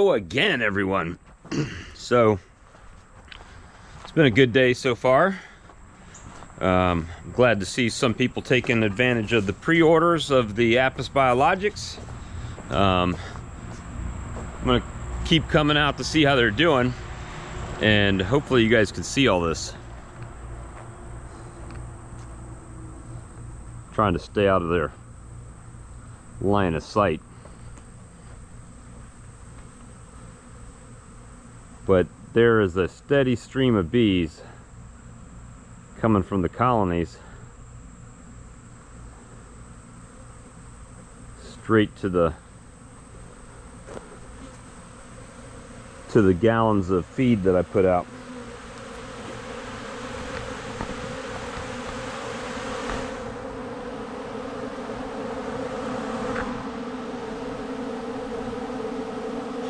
Hello again, everyone. So it's been a good day so far. I'm glad to see some people taking advantage of the pre-orders of the Apis Biologix. I'm gonna keep coming out to see how they're doing, and hopefully you guys can see all this. Trying to stay out of their line of sight. But there is a steady stream of bees coming from the colonies straight to the gallons of feed that I put out.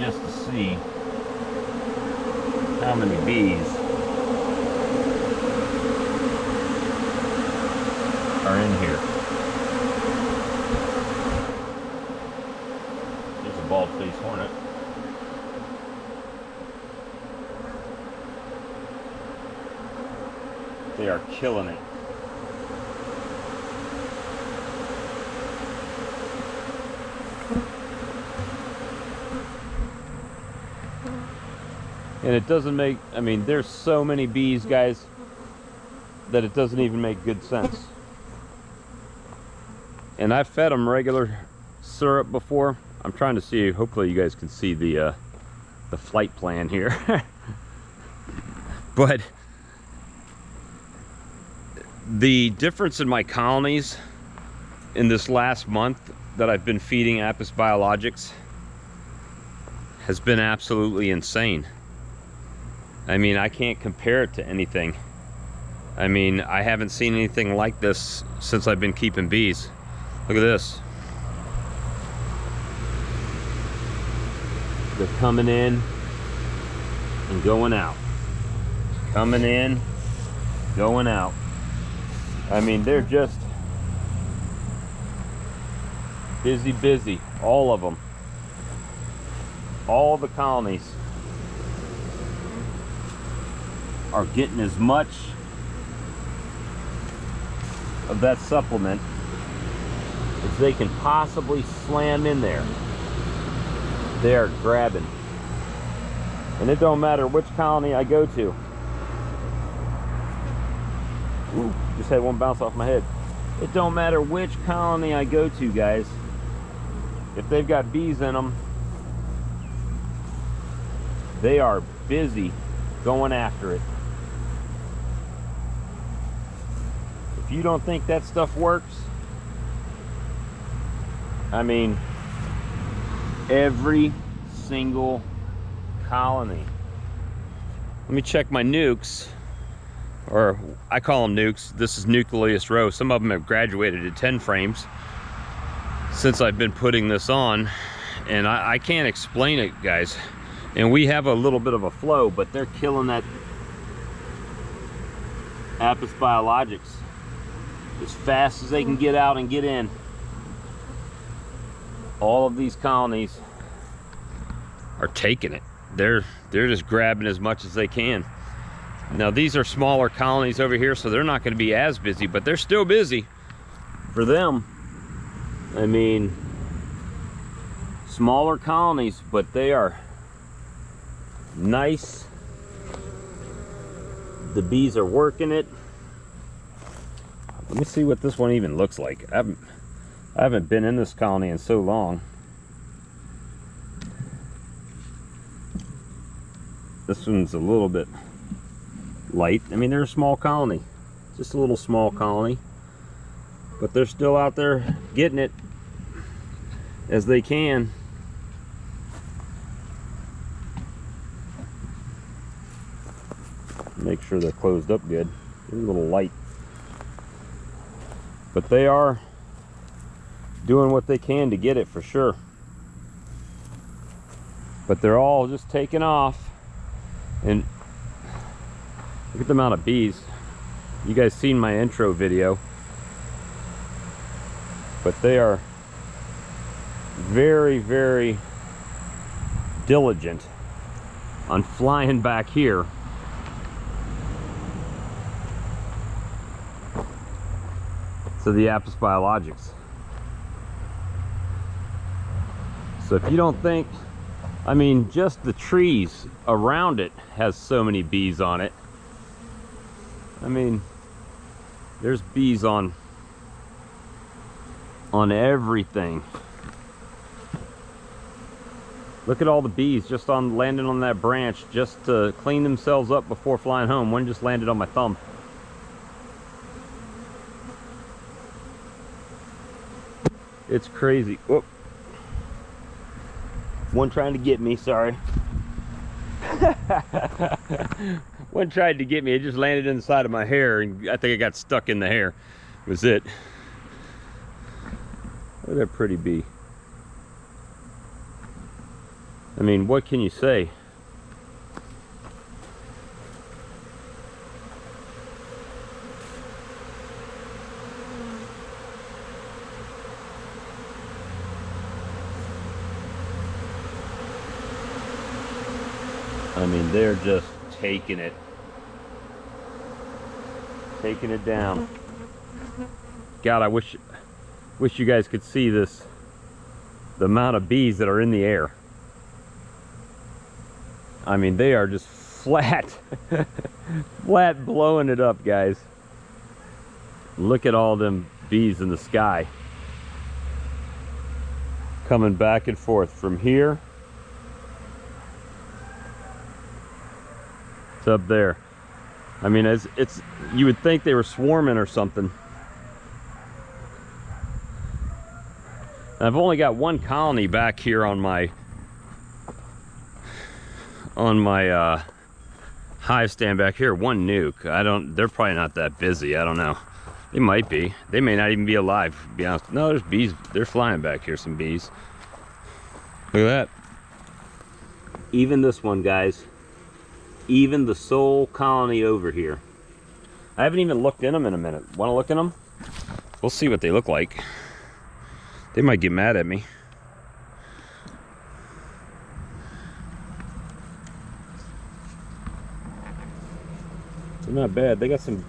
Just to see how many bees are in here. There's a bald-faced hornet. They are killing it. And it doesn't make, I mean, there's so many bees, guys, that it doesn't even make good sense. And I've fed them regular syrup before. I'm trying to see, hopefully you guys can see the flight plan here. But the difference in my colonies in this last month that I've been feeding Apis Biologix has been absolutely insane. I mean, I can't compare it to anything. I mean, I haven't seen anything like this since I've been keeping bees. Look at this. They're coming in and going out. Coming in, going out. I mean, they're just busy, busy. All of them. All the colonies are getting as much of that supplement as they can possibly slam in there. They are grabbing. And it don't matter which colony I go to. Ooh, just had one bounce off my head. It don't matter which colony I go to, guys. If they've got bees in them, they are busy going after it. If you don't think that stuff works, I mean, every single colony. Let me check my nukes, or I call them nukes. This is nucleus row. Some of them have graduated to 10 frames since I've been putting this on, and I can't explain it, guys. And we have a little bit of a flow, but they're killing that Apis Biologix as fast as they can get out and get in. All of these colonies are taking it. They're just grabbing as much as they can. Now these are smaller colonies over here, so they're not going to be as busy, but they're still busy. For them, I mean, smaller colonies, but they are nice. The bees are working it. Let me see what this one even looks like. I haven't been in this colony in so long. This one's a little bit light. I mean, they're a small colony, just a little small colony, but they're still out there getting it as they can. Make sure they're closed up good. They're a little light, but they are doing what they can to get it for sure. But they're all just taking off. And look at the amount of bees. You guys seen my intro video, but they are very, very diligent on flying back here to the Apis Biologix. So if you don't think, I mean, just the trees around it has so many bees on it. I mean, there's bees on everything. Look at all the bees just on landing on that branch just to clean themselves up before flying home. One just landed on my thumb. It's crazy. Whoop. One trying to get me, sorry. One tried to get me. It just landed inside of my hair, and I think it got stuck in the hair. Was it. Look at that pretty bee. I mean, what can you say? I mean, they're just taking it down. God, I wish you guys could see this, the amount of bees that are in the air. I mean, they are just flat flat blowing it up, guys. Look at all them bees in the sky coming back and forth from here to up there. I mean, it's you would think they were swarming or something. I've only got one colony back here on my hive stand back here. One nuke. They're probably not that busy. I don't know. They might be. They may not even be alive, to be honest. No, there's bees. They're flying back here, some bees. Look at that. Even this one, guys. Even the sole colony over here. I haven't even looked in them in a minute. Want to look in them? We'll see what they look like. They might get mad at me. They're not bad. They got some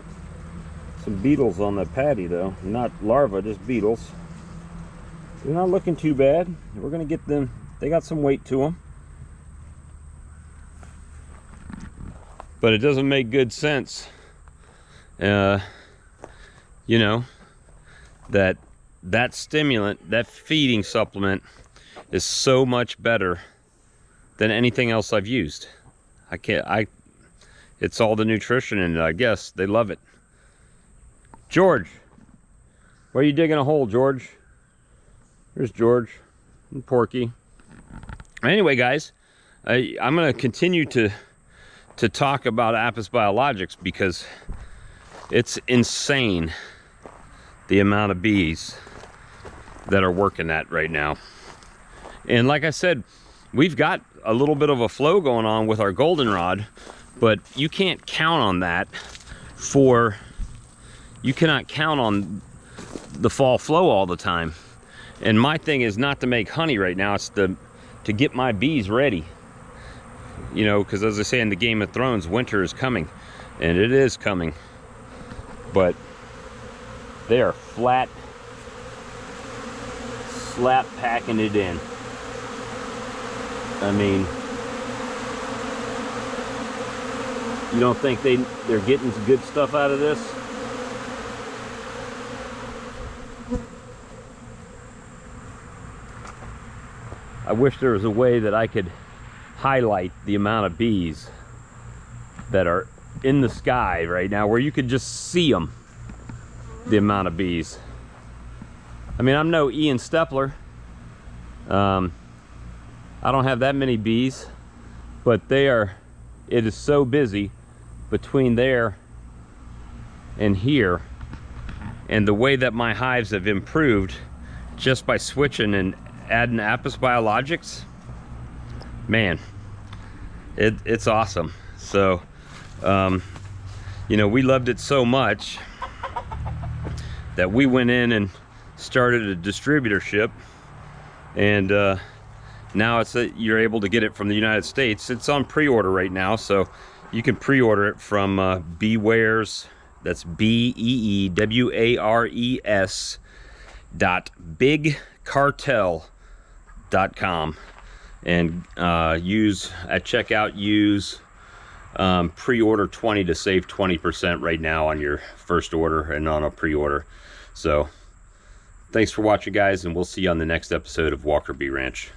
beetles on the patty though. Not larvae, just beetles. They're not looking too bad. We're gonna get them. They got some weight to them. But it doesn't make good sense, you know, that stimulant, that feeding supplement is so much better than anything else I've used. It's all the nutrition in it, I guess. They love it. George, why are you digging a hole, George? There's George and Porky. Anyway, guys, I'm going to continue to talk about Apis Biologix because it's insane the amount of bees that are working that right now. And like I said, we've got a little bit of a flow going on with our goldenrod, but you can't count on that you cannot count on the fall flow all the time. And my thing is not to make honey right now, it's to get my bees ready. You know, because as I say in the Game of Thrones, winter is coming, and it is coming. But they are flat, slap packing it in. I mean, you don't think they're getting some good stuff out of this? I wish there was a way that I could highlight the amount of bees that are in the sky right now where you could just see them, the amount of bees. I mean, I'm no Ian Stepler. I don't have that many bees, but it is so busy between there and here. And the way that my hives have improved just by switching and adding Apis Biologix, man, it's awesome. So you know, we loved it so much that we went in and started a distributorship, and now you're able to get it from the United States. It's on pre-order right now, so you can pre-order it from Bewares. That's BEEWARES .bigcartel.com, and use at checkout, use pre-order 20 to save 20% right now on your first order and on a pre-order. So thanks for watching, guys, and we'll see you on the next episode of Walker Bee Ranch.